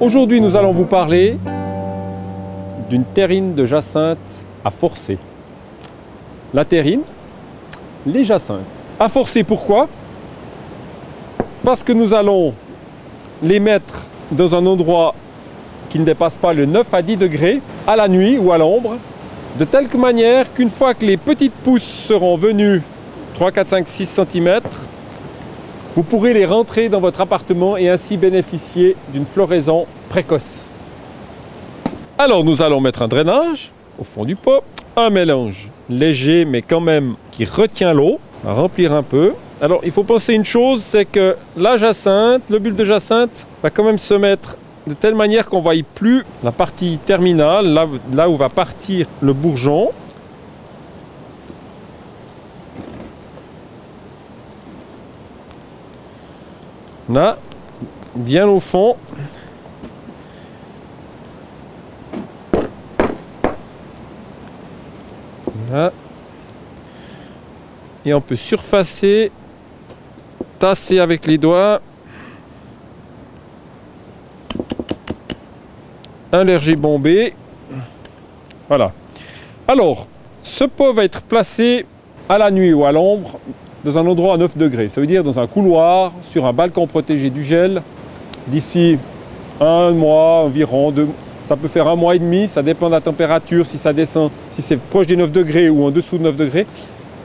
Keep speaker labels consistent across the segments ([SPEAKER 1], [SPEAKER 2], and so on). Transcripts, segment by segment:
[SPEAKER 1] Aujourd'hui, nous allons vous parler d'une terrine de jacinthe à forcer. La terrine, les jacinthes. À forcer, pourquoi? Parce que nous allons les mettre dans un endroit qui ne dépasse pas le 9 à 10 degrés, à la nuit ou à l'ombre, de telle manière qu'une fois que les petites pousses seront venues 3, 4, 5, 6 cm, vous pourrez les rentrer dans votre appartement et ainsi bénéficier d'une floraison précoce. Alors nous allons mettre un drainage au fond du pot, un mélange léger mais quand même qui retient l'eau, à remplir un peu. Alors il faut penser une chose, c'est que la jacinthe, le bulbe de jacinthe va quand même se mettre de telle manière qu'on ne voie plus la partie terminale, là où va partir le bourgeon. Là, bien au fond. Là. Et on peut surfacer, tasser avec les doigts. Un léger bombé. Voilà. Alors, ce pot va être placé à la nuit ou à l'ombre dans un endroit à 9 degrés. Ça veut dire dans un couloir, sur un balcon protégé du gel. D'ici un mois environ, ça peut faire un mois et demi, ça dépend de la température, si ça descend, si c'est proche des 9 degrés ou en dessous de 9 degrés.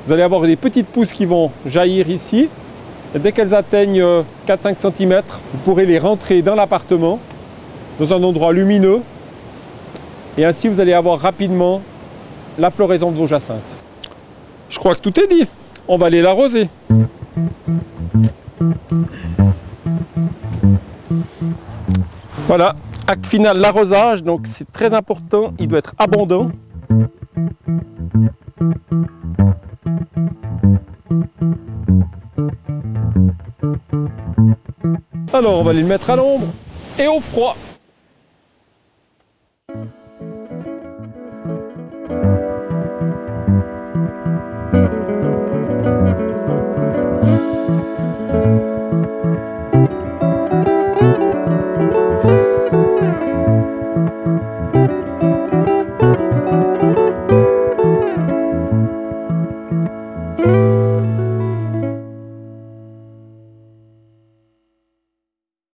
[SPEAKER 1] Vous allez avoir des petites pousses qui vont jaillir ici. Et dès qu'elles atteignent 4-5 cm, vous pourrez les rentrer dans l'appartement, dans un endroit lumineux. Et ainsi, vous allez avoir rapidement la floraison de vos jacinthes. Je crois que tout est dit. On va aller l'arroser. Voilà, acte final, l'arrosage. Donc c'est très important, il doit être abondant. Alors on va les mettre à l'ombre et au froid.